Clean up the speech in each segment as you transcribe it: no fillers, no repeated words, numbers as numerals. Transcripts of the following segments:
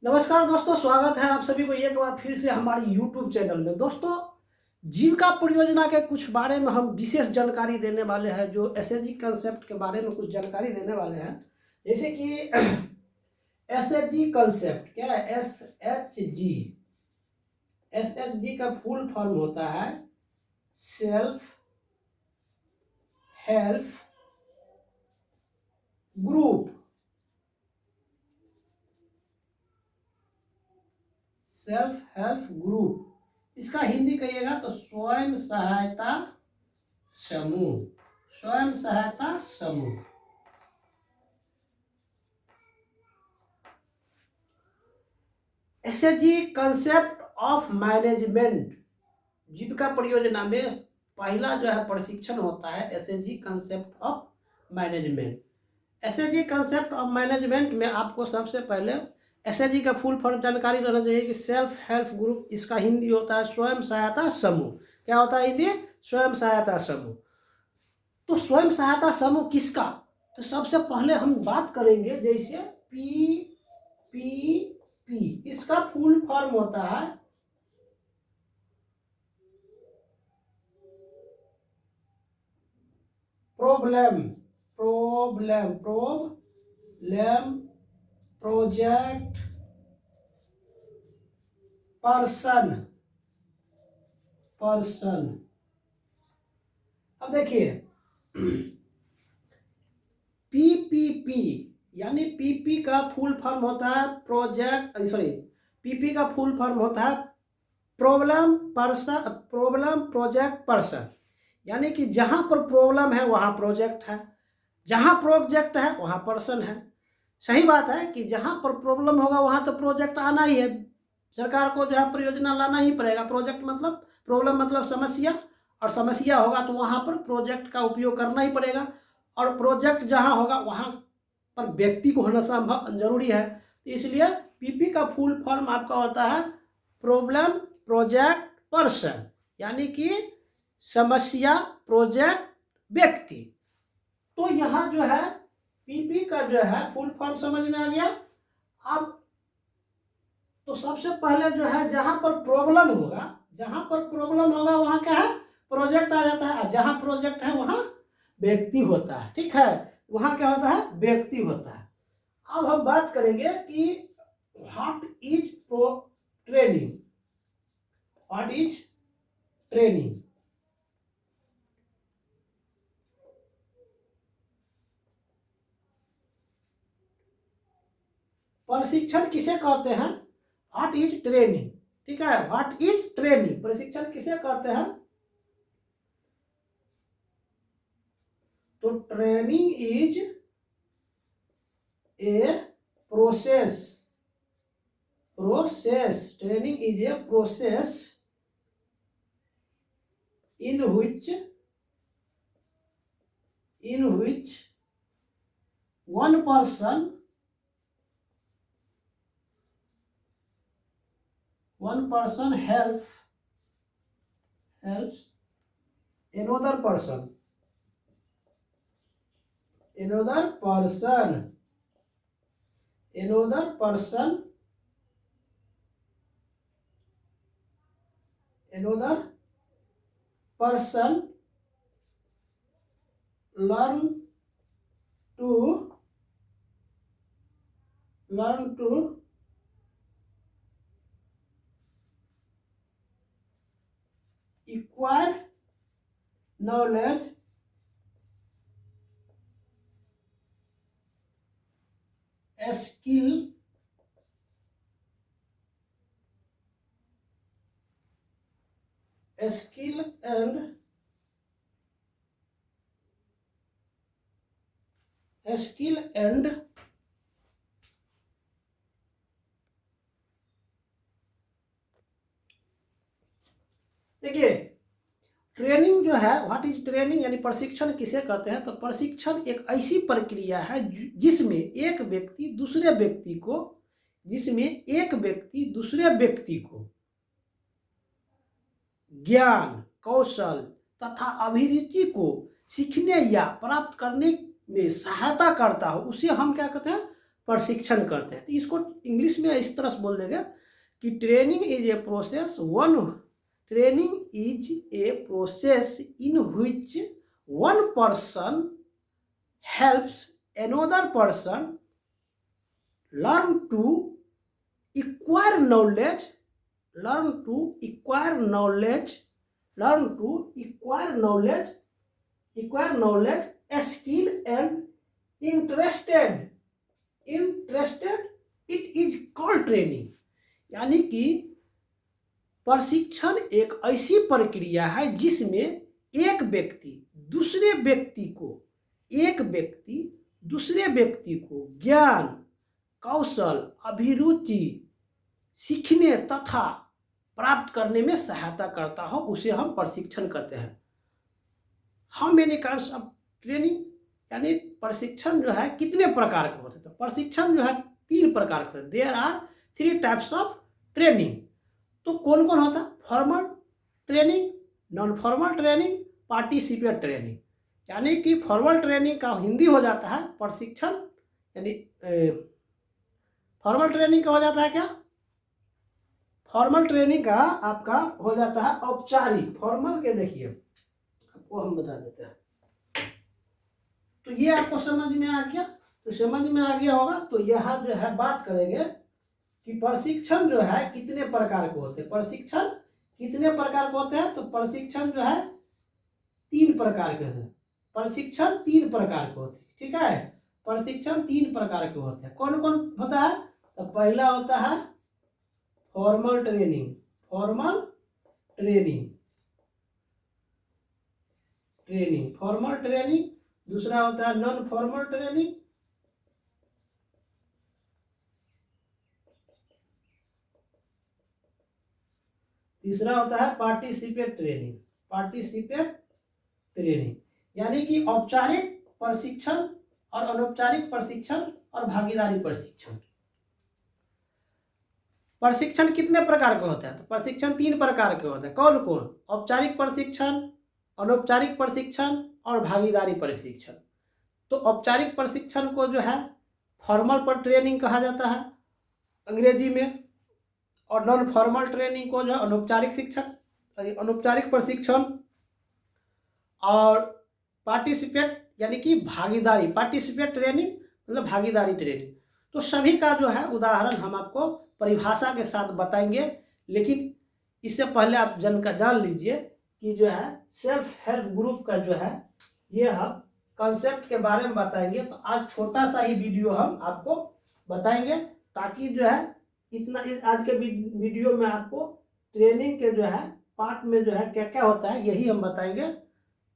नमस्कार दोस्तों, स्वागत है आप सभी को एक बार फिर से हमारी YouTube चैनल में। दोस्तों, जीविका परियोजना के कुछ बारे में हम विशेष जानकारी देने वाले हैं, जो एसएचजी कंसेप्ट के बारे में कुछ जानकारी देने वाले हैं। जैसे कि एसएचजी कंसेप्ट क्या है? एसएचजी का फुल फॉर्म होता है self help group. Self help group इसका हिंदी कहिएगा तो स्वयं सहायता समूह। स्वयं सहायता समूह। SHG concept of management. Jeevika परियोजना में पहला जो है प्रशिक्षण होता है SHG concept of management. SHG concept of management में आपको सबसे पहले एसएचजी का फुल फॉर्म जानकारी रहना चाहिए कि सेल्फ हेल्प ग्रुप, इसका हिंदी होता है स्वयं सहायता समूह। क्या होता है हिंदी? स्वयं सहायता समूह। तो स्वयं सहायता समूह किसका? तो सबसे पहले हम बात करेंगे जैसे पीपीपी, इसका फुल फॉर्म होता है प्रॉब्लम प्रोजेक्ट पर्सन। अब देखिए पीपीपी यानी पीपी का फुल फॉर्म होता है पीपी का फुल फॉर्म होता है प्रॉब्लम प्रोजेक्ट पर्सन। यानी कि जहां पर प्रॉब्लम है वहां प्रोजेक्ट है, जहां प्रोजेक्ट है वहां पर्सन है। सही बात है कि जहां पर प्रॉब्लम होगा वहां तो प्रोजेक्ट आना ही है। सरकार को जो है परियोजना लाना ही पड़ेगा। प्रोजेक्ट मतलब प्रॉब्लम मतलब समस्या, और समस्या होगा तो वहां पर प्रोजेक्ट का उपयोग करना ही पड़ेगा। और प्रोजेक्ट जहां होगा वहां पर व्यक्ति को होना संभव जरूरी है। इसलिए पीपी का फुल फॉर्म आपका होता है प्रॉब्लम प्रोजेक्ट पर्सन, यानी कि समस्या प्रोजेक्ट व्यक्ति। तो यहाँ जो है पीपी का जो है फुल फॉर्म समझ में आ गया। अब तो सबसे पहले जो है जहां पर प्रॉब्लम होगा वहां क्या है? प्रोजेक्ट आ जाता है। जहां प्रोजेक्ट है वहां व्यक्ति होता है। ठीक है, वहां क्या होता है? व्यक्ति होता है। अब हम बात करेंगे कि what is training. What is training? प्रशिक्षण किसे कहते हैं? What is training. ठीक है, व्हाट इज ट्रेनिंग, प्रशिक्षण किसे कहते हैं? तो training is a process. Training is a process in which one person helps another person learn to acquire knowledge, skill and देखिए ट्रेनिंग जो है, व्हाट इज ट्रेनिंग यानी प्रशिक्षण किसे कहते हैं? तो प्रशिक्षण एक ऐसी प्रक्रिया है जिसमें एक व्यक्ति दूसरे व्यक्ति को ज्ञान, कौशल तथा अभिरुचि को सीखने या प्राप्त करने में सहायता करता हो, उसे हम क्या कहते हैं? प्रशिक्षण करते हैं। तो इसको इंग्लिश में इस तरह से बोल देंगे कि training is a process in which one person helps another person learn to acquire knowledge a skill and interested it is called training। यानी कि प्रशिक्षण एक ऐसी प्रक्रिया है जिसमें एक व्यक्ति दूसरे व्यक्ति को ज्ञान, कौशल, अभिरुचि सीखने तथा प्राप्त करने में सहायता करता हो, उसे हम प्रशिक्षण कहते हैं। How many kinds of training, यानी प्रशिक्षण जो है कितने प्रकार के होते हैं। तो प्रशिक्षण जो है 3 प्रकार के होते हैं। There are 3 types of training. तो कौन कौन होता है? Formal training, non formal training, participate training. यानी कि फॉर्मल ट्रेनिंग का हिंदी हो जाता है प्रशिक्षण, यानी फॉर्मल ट्रेनिंग का हो जाता है क्या? फॉर्मल ट्रेनिंग का आपका हो जाता है औपचारिक। फॉर्मल के देखिए आपको हम बता देते हैं। तो ये आपको समझ में आ गया? तो समझ में आ गया होगा। तो यहाँ जो है बात करेंगे कि प्रशिक्षण जो है कितने प्रकार के होते हैं। प्रशिक्षण कितने प्रकार के होते हैं? तो प्रशिक्षण जो है 3 प्रकार के होते हैं। प्रशिक्षण 3 प्रकार के होते हैं, ठीक है। प्रशिक्षण 3 प्रकार के होते हैं। कौन कौन होता है? तो पहला होता है फॉर्मल ट्रेनिंग, फॉर्मल ट्रेनिंग। दूसरा होता है नॉन फॉर्मल ट्रेनिंग, तीसरा होता है पार्टिसिपेट ट्रेनिंग। यानी कि औपचारिक प्रशिक्षण और अनौपचारिक प्रशिक्षण और भागीदारी प्रशिक्षण। प्रशिक्षण कितने प्रकार के होते हैं? तो प्रशिक्षण 3 प्रकार के होते हैं। कौन कौन? औपचारिक प्रशिक्षण, अनौपचारिक प्रशिक्षण और भागीदारी प्रशिक्षण। तो औपचारिक प्रशिक्षण को जो है फॉर्मल पर ट्रेनिंग कहा जाता है अंग्रेजी में, और नॉन फॉर्मल ट्रेनिंग को जो अनौपचारिक प्रशिक्षण, और पार्टिसिपेट यानी कि भागीदारी, पार्टिसिपेट ट्रेनिंग मतलब भागीदारी ट्रेनिंग। तो सभी का जो है उदाहरण हम आपको परिभाषा के साथ बताएंगे, लेकिन इससे पहले आप जान लीजिए कि जो है सेल्फ हेल्प ग्रुप का जो है ये हम कंसेप्ट के बारे में बताएंगे। तो आज छोटा सा ही वीडियो हम आपको बताएंगे, ताकि जो है आज के वीडियो में आपको ट्रेनिंग के जो है पार्ट में जो है क्या क्या होता है यही हम बताएंगे।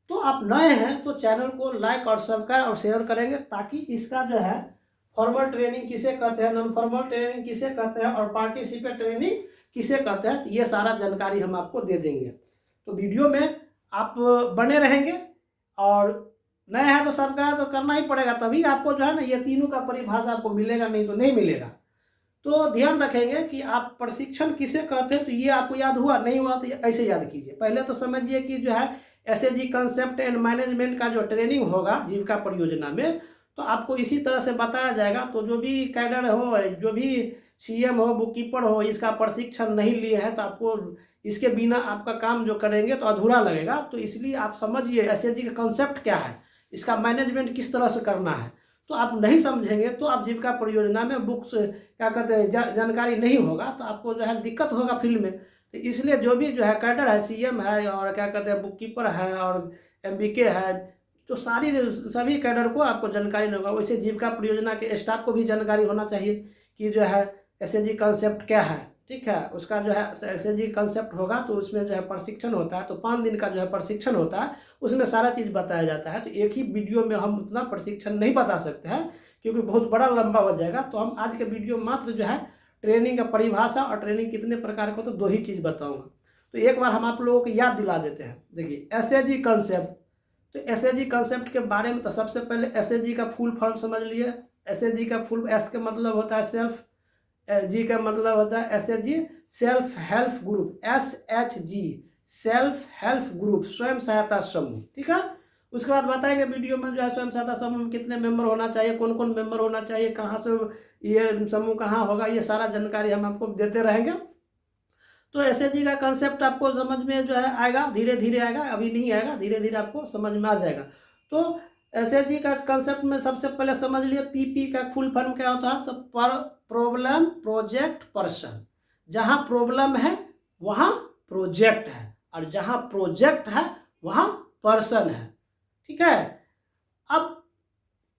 तो आप नए हैं तो चैनल को लाइक और सब्सक्राइब और शेयर करेंगे, ताकि इसका जो है फॉर्मल ट्रेनिंग किसे कहते हैं, नॉन फॉर्मल ट्रेनिंग किसे कहते हैं और पार्टिसिपेट ट्रेनिंग किसे कहते हैं, ये सारा जानकारी हम आपको दे देंगे। तो वीडियो में आप बने रहेंगे, और नए हैं तो सब्सक्राइब तो करना ही पड़ेगा, तभी आपको जो है ना ये तीनों का परिभाषा आपको मिलेगा, नहीं तो नहीं मिलेगा। तो ध्यान रखेंगे कि आप प्रशिक्षण किसे कहते हैं। तो ये आपको याद हुआ? नहीं हुआ तो ऐसे याद कीजिए। पहले तो समझिए कि जो है एसएजी कंसेप्ट एंड मैनेजमेंट का जो ट्रेनिंग होगा जीविका परियोजना में, तो आपको इसी तरह से बताया जाएगा। तो जो भी कैडर हो, जो भी सीएम हो, बुक कीपर हो, इसका प्रशिक्षण नहीं लिए हैं तो आपको इसके बिना आपका काम जो करेंगे तो अधूरा लगेगा। तो इसलिए आप समझिए एसएजी का कंसेप्ट क्या है, इसका मैनेजमेंट किस तरह से करना है। तो आप नहीं समझेंगे तो आप जीविका परियोजना में बुक्स क्या कहते हैं जानकारी नहीं होगा, तो आपको जो है दिक्कत होगा फील्ड में। तो इसलिए जो भी जो है कैडर है, सीएम है और क्या कहते हैं बुक कीपर है और एमबीके है, तो सभी कैडर को आपको जानकारी नहीं होगा। वैसे जीविका परियोजना के स्टाफ को भी जानकारी होना चाहिए कि जो है एसएजी कंसेप्ट क्या है, ठीक है। उसका जो है एसएजी कंसेप्ट होगा तो उसमें जो है प्रशिक्षण होता है, तो 5 दिन का जो है प्रशिक्षण होता है, उसमें सारा चीज़ बताया जाता है। तो एक ही वीडियो में हम उतना प्रशिक्षण नहीं बता सकते हैं, क्योंकि बहुत बड़ा लंबा हो जाएगा। तो हम आज के वीडियो मात्र जो है ट्रेनिंग का परिभाषा और ट्रेनिंग कितने प्रकार का, तो 2 ही चीज़ बताऊँगा। तो एक बार हम आप लोगों को याद दिला देते हैं। देखिए एसएजी कंसेप्ट, तो एसएजी कंसेप्ट के बारे में तो सबसे पहले एसएजी का फुल फॉर्म समझ लिए। एसएजी का फुल, एस का मतलब होता है सेल्फ, जी का मतलब होता है SAG self help group, SHG self help group, स्वयं सहायता समूह, ठीक है। उसके बाद बताएंगे वीडियो में जो है स्वयं सहायता समूह में कितने मेंबर होना चाहिए, कौन कौन मेंबर होना चाहिए, कहाँ से ये समूह कहाँ होगा, ये सारा जानकारी हम आपको देते रहेंगे। तो एसएचजी का कंसेप्ट आपको समझ में जो है आएगा, धीरे धीरे आएगा, अभी नहीं आएगा, धीरे धीरे आपको समझ में आ जाएगा। तो एसएचजी का कंसेप्ट में सबसे पहले समझ लिए पीपी का फुल फॉर्म क्या होता है, तो पर प्रॉब्लम प्रोजेक्ट पर्सन। जहाँ प्रॉब्लम है वहाँ प्रोजेक्ट है, और जहाँ प्रोजेक्ट है वहाँ पर्सन है। ठीक है। अब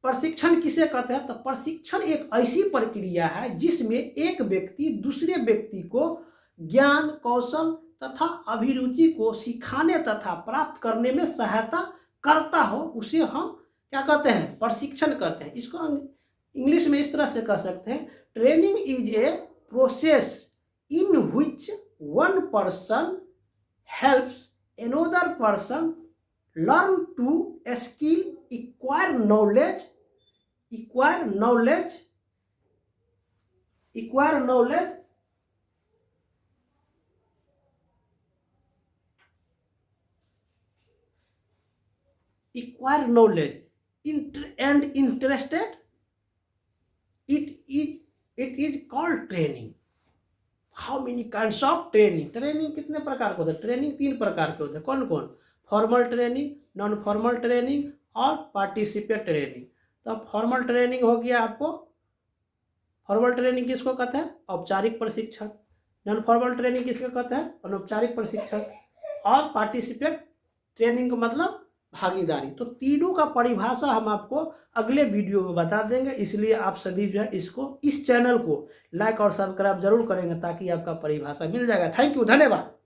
प्रशिक्षण किसे कहते हैं, तो प्रशिक्षण एक ऐसी प्रक्रिया है जिसमें एक व्यक्ति दूसरे व्यक्ति को ज्ञान, कौशल तथा अभिरुचि को सिखाने तथा प्राप्त करने में सहायता करता हो, उसे हम क्या कहते हैं, प्रशिक्षण कहते हैं। इसको इंग्लिश में इस तरह से कह सकते हैं, training is a process in which one person helps another person learn to skill, acquire knowledge, and interested. It is called training. How many kinds of training? Training कितने प्रकार के होते हैं? ट्रेनिंग 3 प्रकार के होते हैं। कौन कौन? Formal training, non formal training और पार्टिसिपेट ट्रेनिंग। तो फॉर्मल ट्रेनिंग हो गया आपको, फॉर्मल ट्रेनिंग किसको कहते हैं, औपचारिक प्रशिक्षण। नॉन फॉर्मल ट्रेनिंग किसको कहते हैं, अनौपचारिक प्रशिक्षण। और पार्टिसिपेट ट्रेनिंग का मतलब भागीदारी। तो तीनों का परिभाषा हम आपको अगले वीडियो में बता देंगे, इसलिए आप सभी जो है इसको, इस चैनल को लाइक और सब्सक्राइब जरूर करेंगे ताकि आपका परिभाषा मिल जाएगा। थैंक यू, धन्यवाद।